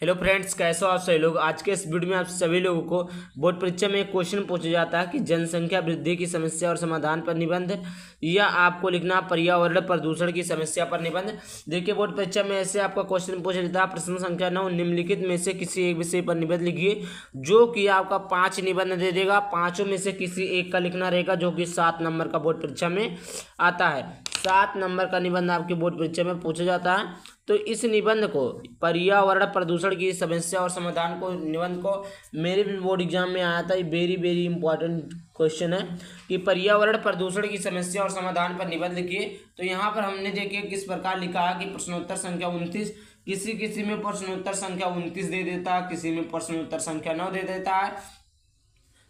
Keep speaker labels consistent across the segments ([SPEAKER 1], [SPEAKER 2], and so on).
[SPEAKER 1] Hello friends, कैसे हो आप सभी लोग। आज के इस वीडियो में आप सभी लोगों को बोर्ड परीक्षा में एक क्वेश्चन पूछा जाता है कि जनसंख्या वृद्धि की समस्या और समाधान पर निबंध, या आपको लिखना पर्यावरण प्रदूषण की समस्या पर निबंध। देखिए, बोर्ड परीक्षा में ऐसे आपका क्वेश्चन पूछा जाता है। प्रश्न संख्या 9, निम्नलिखित में से किसी एक विषय पर निबंध लिखिए, जो कि आपका 5 निबंध दे देगा। पाँचों में से किसी एक का लिखना रहेगा, जो कि 7 नंबर का बोर्ड परीक्षा में आता है। 7 नंबर का निबंध आपके बोर्ड परीक्षा में पूछा जाता है। तो इस निबंध को, पर्यावरण प्रदूषण की समस्या और समाधान को, निबंध को मेरे भी बोर्ड एग्जाम में आया था। ये वेरी वेरी इंपॉर्टेंट क्वेश्चन है कि पर्यावरण प्रदूषण की समस्या और समाधान पर निबंध लिखिए। तो यहाँ पर हमने देखिए किस प्रकार लिखा है कि प्रश्नोत्तर संख्या 29, किसी किसी में प्रश्नोत्तर संख्या 29 दे देता है, किसी में प्रश्नोत्तर संख्या 9 दे देता है।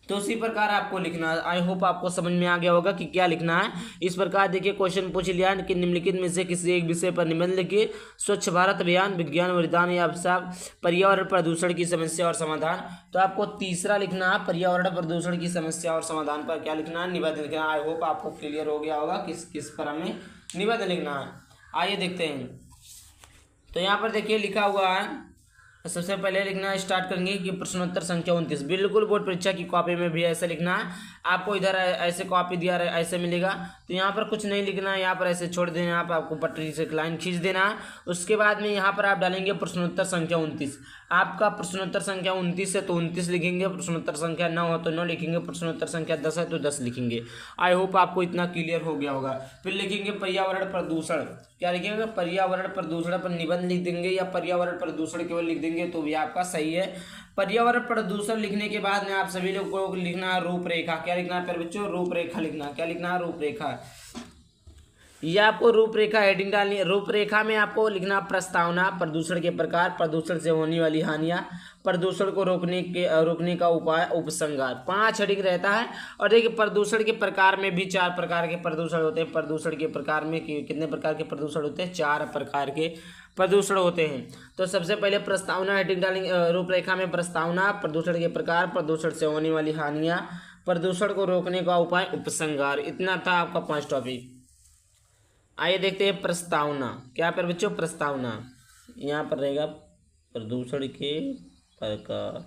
[SPEAKER 1] तो उसी प्रकार आपको लिखना है। आई होप आपको समझ में आ गया होगा कि क्या लिखना है। इस प्रकार देखिए क्वेश्चन पूछ लिया कि निम्नलिखित में से किसी एक विषय पर निबंध लिखिए। स्वच्छ भारत अभियान, विज्ञान वरदान या अभिशाप, पर्यावरण प्रदूषण की समस्या और समाधान। तो आपको तीसरा लिखना है, पर्यावरण प्रदूषण की समस्या और समाधान पर क्या लिखना है, निबंध लिखना है। आई होप आपको क्लियर हो गया होगा किस किस पर हमें निबंध लिखना है। आइए देखते हैं। तो यहाँ पर देखिए लिखा हुआ है, सबसे पहले लिखना स्टार्ट करेंगे कि प्रश्नोत्तर संख्या 29। बिल्कुल बोर्ड परीक्षा की कॉपी में भी ऐसे लिखना है। आपको इधर ऐसे कॉपी दिया ऐसे मिलेगा, तो यहाँ पर कुछ नहीं लिखना है, यहाँ पर ऐसे छोड़ देना है। यहाँ पर आपको पटरी से लाइन खींच देना है। उसके बाद में यहाँ पर आप डालेंगे प्रश्नोत्तर संख्या 29। आपका प्रश्नोत्तर संख्या 29 है तो 29 लिखेंगे, प्रश्नोत्तर संख्या 9 है तो 9 लिखेंगे, प्रश्नोत्तर संख्या 10 है तो 10 लिखेंगे। आई होप आपको इतना क्लियर हो गया होगा। फिर लिखेंगे पर्यावरण प्रदूषण। क्या लिखेंगे? पर्यावरण प्रदूषण पर निबंध लिख देंगे, या पर्यावरण प्रदूषण केवल लिख देंगे तो भी आपका सही है। पर्यावरण प्रदूषण लिखने के बाद में आप सभी लोग को लिखना है रूपरेखा। क्या लिखना है प्यारे बच्चों? रूपरेखा लिखना। क्या लिखना है? रूपरेखा। यह आपको रूपरेखा हेडिंग डालनी है। रूपरेखा में आपको लिखना प्रस्तावना, प्रदूषण के प्रकार, प्रदूषण से होने वाली हानियां, प्रदूषण को रोकने का उपाय, उपसंहार। 5 हेडिंग रहता है। और देखिए प्रदूषण के प्रकार में भी 4 प्रकार के प्रदूषण होते हैं। प्रदूषण के प्रकार में कितने प्रकार के प्रदूषण होते हैं? 4 प्रकार के प्रदूषण होते हैं। तो सबसे पहले प्रस्तावना हेडिंग डालेंगे। रूपरेखा में प्रस्तावना, प्रदूषण के प्रकार, प्रदूषण से होने वाली हानियां, प्रदूषण को रोकने का उपाय, उपसंहार। इतना था आपका 5 टॉपिक। आइए देखते हैं प्रस्तावना। क्या पर बच्चों? प्रस्तावना यहाँ पर रहेगा प्रदूषण के प्रकार।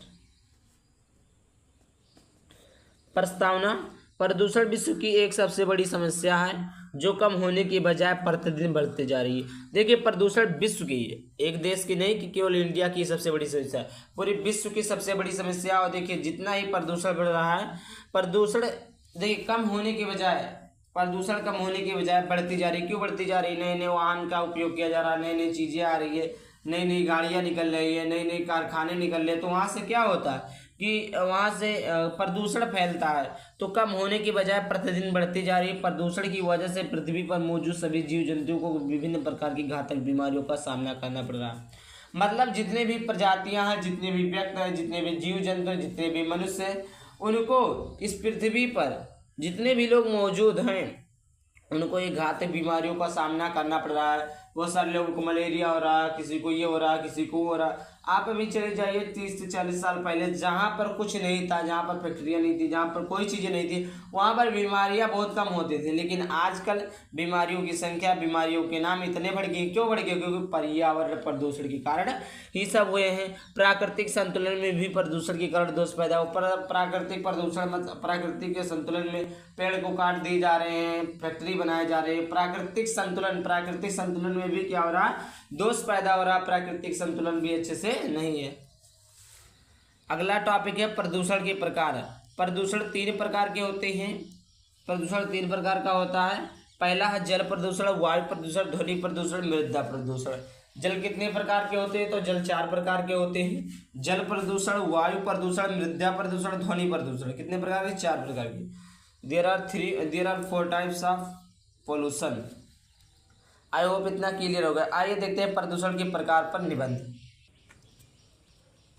[SPEAKER 1] प्रस्तावना, प्रदूषण विश्व की एक सबसे बड़ी समस्या है जो कम होने की बजाय प्रतिदिन बढ़ती जा रही है। देखिए प्रदूषण विश्व की, एक देश की नहीं कि केवल इंडिया की सबसे बड़ी समस्या है, पूरे विश्व की सबसे बड़ी समस्या। और देखिए जितना ही प्रदूषण बढ़ रहा है, प्रदूषण देखिए कम होने के बजाय, प्रदूषण कम होने की बजाय बढ़ती जा रही है। क्यों बढ़ती जा रही है? नए नए वाहन का उपयोग किया जा रहा है, नई नई चीज़ें आ रही है, नई नई गाड़ियाँ निकल रही है, नई नई कारखाने निकल रहे हैं। तो वहाँ से क्या होता है कि वहाँ से प्रदूषण फैलता है। तो कम होने की बजाय प्रतिदिन बढ़ती जा रही है। प्रदूषण की वजह से पृथ्वी पर मौजूद सभी जीव जंतुओं को विभिन्न प्रकार की घातक बीमारियों का सामना करना पड़ रहा है। मतलब जितने भी प्रजातियाँ हैं, जितने भी व्यक्ति हैं, जितने भी जीव जंतु हैं, जितने भी मनुष्य हैं, उनको इस पृथ्वी पर जितने भी लोग मौजूद हैं, उनको ये घातक बीमारियों का सामना करना पड़ रहा है। बहुत सारे लोगों को मलेरिया हो रहा है, किसी को ये हो रहा है, किसी को हो रहा है। आप अभी चले जाइए 30 से 40 साल पहले, जहाँ पर कुछ नहीं था, जहाँ पर फैक्ट्रियाँ नहीं थी, जहाँ पर कोई चीज़ें नहीं थी, वहाँ पर बीमारियाँ बहुत कम होती थी। लेकिन आजकल बीमारियों की संख्या, बीमारियों के नाम इतने बढ़ गए। क्यों बढ़ गए? क्योंकि पर्यावरण प्रदूषण के कारण ही सब हुए हैं। प्राकृतिक संतुलन में भी प्रदूषण के कारण दोष पैदा हो। प्राकृतिक प्रदूषण मतलब प्राकृतिक के संतुलन में पेड़ को काट दिए जा रहे हैं, फैक्ट्री बनाए जा रहे हैं। प्राकृतिक संतुलन में भी क्या हो रहा है? दोष पैदा हो रहा है। प्राकृतिक संतुलन भी अच्छे से नहीं है। अगला टॉपिक है प्रदूषण के प्रकार। प्रदूषण 3 प्रकार के होते हैं। प्रदूषण 3 प्रकार का होता है। पहला है जल प्रदूषण, वायु प्रदूषण, ध्वनि प्रदूषण, मृदा प्रदूषण। जल कितने प्रकार के होते हैं? तो जल 4 प्रकार के होते हैं। जल प्रदूषण, वायु प्रदूषण, मृदा प्रदूषण, ध्वनि प्रदूषण। कितने प्रकार के? 4 प्रकार के। There are 4 types of pollution. I hope इतना क्लियर होगा। आइए देखते हैं प्रदूषण के प्रकार पर निबंध।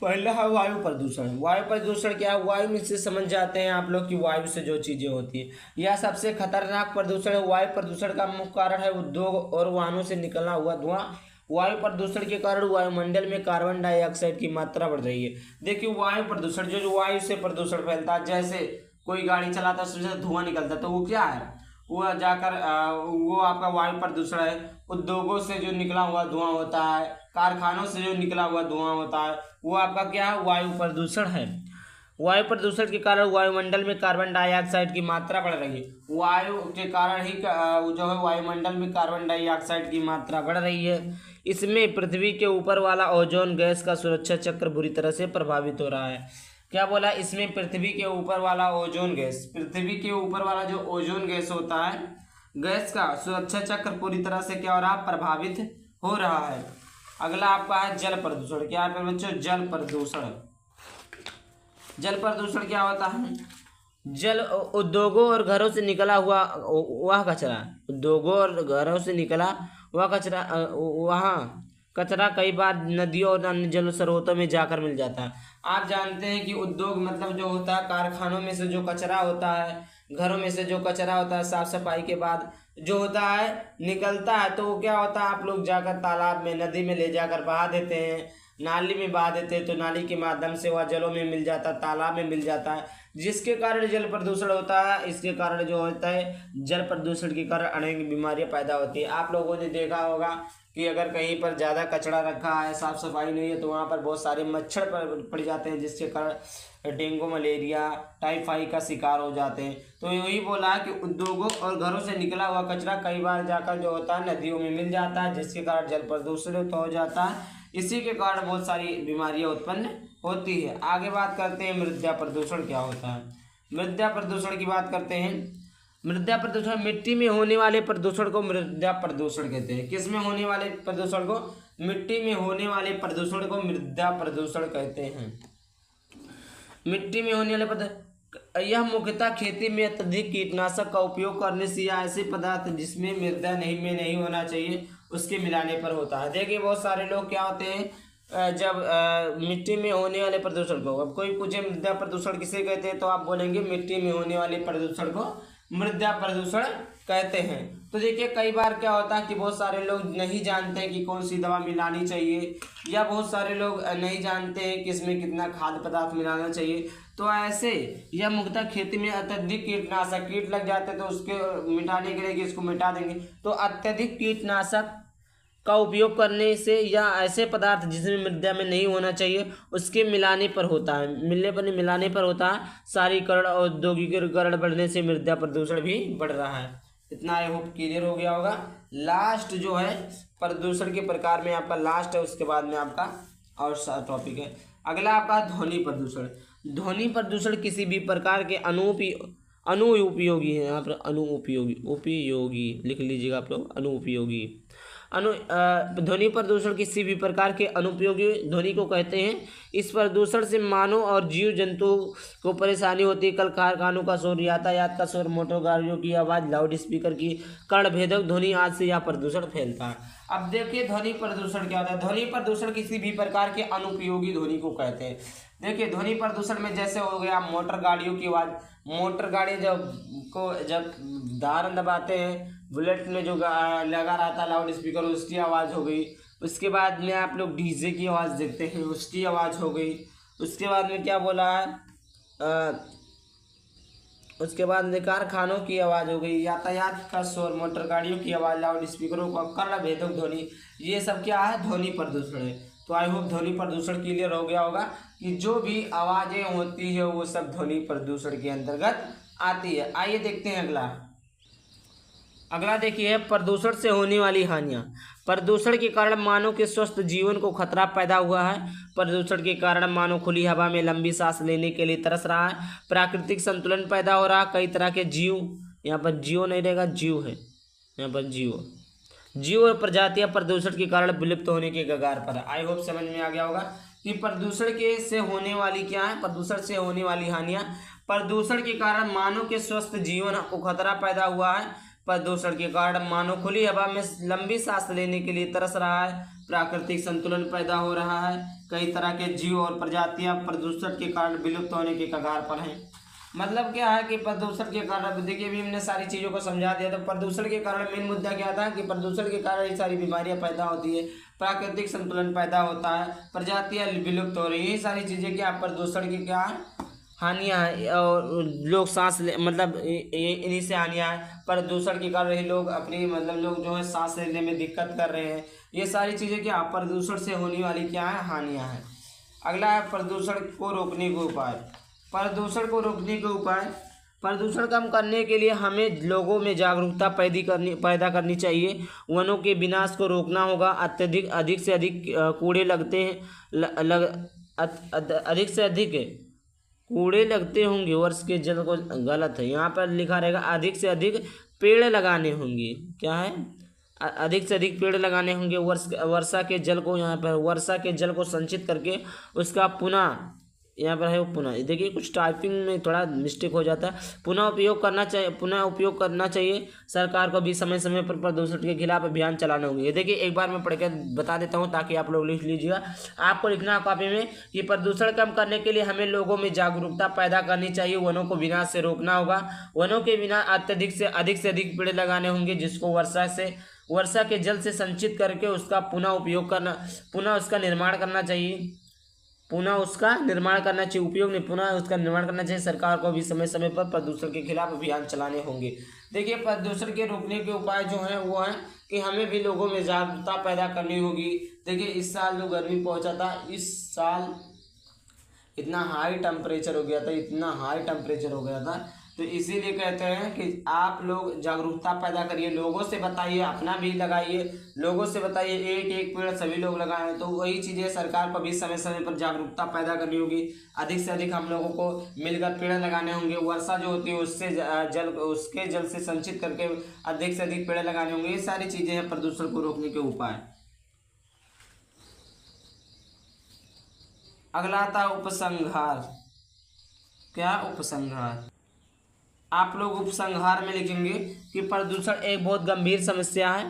[SPEAKER 1] पहला है वायु प्रदूषण। वायु प्रदूषण क्या है? वायु में से समझ जाते हैं आप लोग कि वायु से जो चीजें होती है, यह सबसे खतरनाक प्रदूषण है। वायु प्रदूषण का मुख्य कारण है उद्योग और वाहनों से निकलना हुआ धुआं। वायु प्रदूषण के कारण वायुमंडल में कार्बन डाइऑक्साइड की मात्रा बढ़ रही है। देखिए वायु प्रदूषण जो वायु से प्रदूषण फैलता है, जैसे कोई गाड़ी चलाता है उससे धुआं निकलता है, तो वो क्या है? वो जाकर वो आपका वायु प्रदूषण है। उद्योगों से जो निकला हुआ धुआं होता है, कारखानों से जो निकला हुआ धुआं होता है वो आपका क्या है, वायु प्रदूषण है। वायु प्रदूषण के कारण वायुमंडल में कार्बन डाइऑक्साइड की मात्रा बढ़ रही है। वायु के कारण ही जो है वायुमंडल में कार्बन डाइऑक्साइड की मात्रा बढ़ रही है। इसमें पृथ्वी के ऊपर वाला ओजोन गैस का सुरक्षा चक्र बुरी तरह से प्रभावित हो रहा है। क्या बोला, इसमें पृथ्वी के ऊपर वाला ओजोन गैस, पृथ्वी के ऊपर वाला जो ओजोन गैस होता है, गैस का सुरक्षा चक्र पूरी तरह से क्या हो रहा है, प्रभावित हो रहा है। अगला आपका है जल प्रदूषण। क्या है बच्चों, जल प्रदूषण। जल प्रदूषण क्या होता है, जल उद्योगों और घरों से निकला हुआ वह कचरा, उद्योगों और घरों से निकला वह कचरा, वहाँ कचरा कई बार नदियों और अन्य जल स्रोतों में जाकर मिल जाता है। आप जानते हैं कि उद्योग मतलब जो होता है, कारखानों में से जो कचरा होता है, घरों में से जो कचरा होता है, साफ सफाई के बाद जो होता है निकलता है, तो वो क्या होता है, आप लोग जाकर तालाब में, नदी में ले जाकर बहा देते हैं, नाली में बहा देते हैं, तो नाली के माध्यम से वह जलों में मिल जाता है, तालाब में मिल जाता है, जिसके कारण जल प्रदूषण होता है। इसके कारण जो होता है, जल प्रदूषण के कारण अनेक बीमारियां पैदा होती है। आप लोगों ने देखा होगा कि अगर कहीं पर ज़्यादा कचरा रखा है, साफ सफाई नहीं है, तो वहाँ पर बहुत सारे मच्छर पड़ जाते हैं, जिसके कारण डेंगू, मलेरिया, टाइफाइड का शिकार हो जाते हैं। तो यही बोला है कि उद्योगों और घरों से निकला हुआ कचरा कई बार जाकर जो होता है नदियों में मिल जाता है, जिसके कारण जल प्रदूषण हो जाता है। इसी के कारण बहुत सारी बीमारियां उत्पन्न होती है। आगे बात करते हैं मृदा प्रदूषण क्या होता है। मृदा प्रदूषण की बात करते हैं। मृदा प्रदूषण, मिट्टी में होने वाले प्रदूषण को मृदा प्रदूषण कहते हैं। किस में होने वाले प्रदूषण को, मिट्टी में होने वाले प्रदूषण को मृदा प्रदूषण कहते हैं। मिट्टी में होने वाले यह मुख्यतः खेती में अत्यधिक कीटनाशक का उपयोग करने से या ऐसे पदार्थ जिसमें मृदा नहीं होना चाहिए उसके मिलाने पर होता है। देखिए बहुत सारे लोग क्या होते हैं, जब मिट्टी में होने वाले प्रदूषण को, अब कोई पूछे मृदा प्रदूषण किसे कहते हैं, तो आप बोलेंगे मिट्टी में होने वाले प्रदूषण को मृदा प्रदूषण कहते हैं। तो देखिए कई बार क्या होता है कि बहुत सारे लोग नहीं जानते हैं कि कौन सी दवा मिलानी चाहिए, या बहुत सारे लोग नहीं जानते हैं कि इसमें कितना खाद्य पदार्थ मिलाना चाहिए। तो ऐसे यह मुख्यतः खेती में अत्यधिक कीटनाशक, कीट लग जाते हैं तो उसके मिटाने के लिए कि इसको मिटा देंगे, तो अत्यधिक कीटनाशक का उपयोग करने से या ऐसे पदार्थ जिसमें मृदा में नहीं होना चाहिए उसके मिलाने पर होता है, मिलाने पर होता है। शहरीकरण और औद्योगिकीकरण बढ़ने से मृदा प्रदूषण भी बढ़ रहा है। इतना आई होप क्लियर हो गया होगा। लास्ट जो है प्रदूषण के प्रकार में आपका लास्ट है, उसके बाद में आपका और टॉपिक है। अगला आपका ध्वनि प्रदूषण। ध्वनि प्रदूषण किसी भी प्रकार के अनुपयोगी है, यहाँ पर उपयोगी लिख लीजिएगा आप लोग, अनुपयोगी ध्वनि प्रदूषण किसी भी प्रकार के अनुपयोगी ध्वनि को कहते हैं। इस प्रदूषण से मानव और जीव जंतु को परेशानी होती है। कल कारखानों का शोर, यातायात का शोर, मोटर गाड़ियों की आवाज़, लाउड स्पीकर की कर्णभेदक ध्वनि आदि से यह प्रदूषण फैलता है। अब देखिए ध्वनि प्रदूषण क्या होता है। ध्वनि प्रदूषण किसी भी प्रकार के अनुपयोगी ध्वनि को कहते हैं। देखिए ध्वनि प्रदूषण में जैसे हो गया मोटर गाड़ियों की आवाज़, मोटर गाड़ी जब दारन दबाते हैं, बुलेट में जो लगा रहता है लाउड स्पीकर, उसकी आवाज़ हो गई। उसके बाद में आप लोग डीजे की आवाज़ देखते हैं, उसकी आवाज़ हो गई। उसके बाद में क्या बोला है, उसके बाद में कारखानों की आवाज़ हो गई, यातायात का शोर, मोटर गाड़ियों की आवाज़, लाउड स्पीकरों का कर्णभेदक ध्वनि, ये सब क्या है, ध्वनि प्रदूषण है। तो आई होप ध्वनि प्रदूषण क्लियर हो गया होगा कि जो भी आवाज़ें होती है वो सब ध्वनि प्रदूषण के अंतर्गत आती है। आइए देखते हैं अगला देखिए प्रदूषण से होने वाली हानियाँ। प्रदूषण के कारण मानव के स्वस्थ जीवन को खतरा पैदा हुआ है। प्रदूषण के कारण मानव खुली हवा में लंबी सांस लेने के लिए तरस रहा है। प्राकृतिक संतुलन पैदा हो रहा है। कई तरह के जीव, यहाँ पर जीव नहीं रहेगा, जीव है यहाँ पर, जीव और प्रजातियां प्रदूषण के कारण विलुप्त होने के कगार पर है। आई होप समझ में आ गया होगा कि प्रदूषण के से होने वाली क्या है, प्रदूषण से होने वाली हानियाँ। प्रदूषण के कारण मानव के स्वस्थ जीवन को खतरा पैदा हुआ है। प्रदूषण के कारण मानव खुली हवा में लंबी सांस लेने के लिए तरस रहा है। प्राकृतिक संतुलन पैदा हो रहा है। कई तरह के जीव और प्रजातियां प्रदूषण के कारण विलुप्त होने के कगार पर हैं। मतलब क्या है कि प्रदूषण के कारण, देखिए अभी हमने सारी चीज़ों को समझा दिया। तो प्रदूषण के कारण मेन मुद्दा क्या था कि प्रदूषण के कारण ये सारी बीमारियां पैदा होती है, प्राकृतिक संतुलन पैदा होता है, प्रजातियां विलुप्त हो रही है। ये सारी चीज़ें क्या प्रदूषण की क्या हानियाँ हैं, और लोग सांस ले मतलब इन्हीं से हानियाँ हैं। प्रदूषण के कारण ही लोग अपनी लोग जो है सांस लेने में दिक्कत कर रहे हैं, ये सारी चीज़ें क्या प्रदूषण से होने वाली क्या है हानियाँ हैं। अगला है प्रदूषण को रोकने के उपाय। प्रदूषण को रोकने के उपाय, प्रदूषण कम करने के लिए हमें लोगों में जागरूकता पैदा करनी चाहिए। वनों के विनाश को रोकना होगा। अधिक से अधिक कूड़े लगते हैं अधिक से अधिक कूड़े लगते होंगे वर्ष के जल को, गलत है, यहाँ पर लिखा रहेगा अधिक से अधिक पेड़ लगाने होंगे। क्या है, अधिक से अधिक पेड़ लगाने होंगे। वर्षा के जल को, यहाँ पर वर्षा के जल को संचित करके उसका पुनः, यहाँ पर है वो पुनः, देखिए कुछ टाइपिंग में थोड़ा मिस्टेक हो जाता है, पुनः उपयोग करना चाहिए। सरकार को भी समय समय पर प्रदूषण के खिलाफ अभियान चलाने होंगे। ये देखिए एक बार मैं पढ़ के बता देता हूँ ताकि आप लोग लिख लीजिएगा। आपको लिखना है कॉपी में कि प्रदूषण कम करने के लिए हमें लोगों में जागरूकता पैदा करनी चाहिए। वनों को विनाश से रोकना होगा। वनों के बिना अधिक से अधिक पेड़ लगाने होंगे, जिसको वर्षा के जल से संचित करके उसका पुनः उसका निर्माण करना चाहिए। सरकार को भी समय समय पर प्रदूषण के खिलाफ अभियान चलाने होंगे। देखिए प्रदूषण के रोकने के उपाय जो हैं वो हैं कि हमें भी लोगों में जागरूकता पैदा करनी होगी। देखिए इस साल जो गर्मी पहुंचा था, इस साल इतना हाई टेम्परेचर हो गया था, तो इसीलिए कहते हैं कि आप लोग जागरूकता पैदा करिए, लोगों से बताइए, अपना भी लगाइए, लोगों से बताइए, एक पेड़ सभी लोग लगाएं। तो वही चीज़ें सरकार को भी समय समय पर जागरूकता पैदा करनी होगी। अधिक से अधिक हम लोगों को मिलकर पेड़ लगाने होंगे। वर्षा जो होती है उसके जल से संचित करके अधिक से अधिक पेड़ लगाने होंगे। ये सारी चीज़ें हैं प्रदूषण को रोकने के उपाय। अगला आता है उपसंहार। क्या उपसंहार, आप लोग उपसंहार में लिखेंगे कि प्रदूषण एक बहुत गंभीर समस्या है।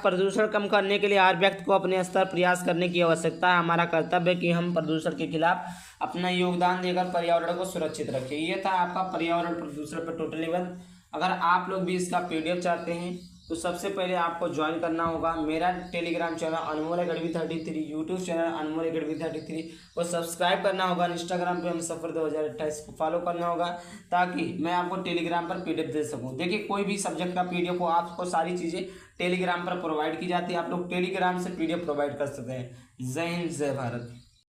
[SPEAKER 1] प्रदूषण कम करने के लिए हर व्यक्ति को अपने स्तर प्रयास करने की आवश्यकता है। हमारा कर्तव्य है कि हम प्रदूषण के खिलाफ अपना योगदान देकर पर्यावरण को सुरक्षित रखें। ये था आपका पर्यावरण प्रदूषण पर टोटल निबंध। अगर आप लोग भी इसका PDF चाहते हैं तो सबसे पहले आपको ज्वाइन करना होगा मेरा टेलीग्राम चैनल अनमोल अकेडमी 33, यूट्यूब चैनल अनमोल अकेडमी 33 को सब्सक्राइब करना होगा। इंस्टाग्राम पे हम सफ़र 2028 को फॉलो करना होगा ताकि मैं आपको टेलीग्राम पर PDF दे सकूं। देखिए कोई भी सब्जेक्ट का PDF हो, आपको सारी चीज़ें टेलीग्राम पर प्रोवाइड की जाती है। आप लोग टेलीग्राम से PDF प्रोवाइड कर सकते हैं। जय हिंद, जय भारत।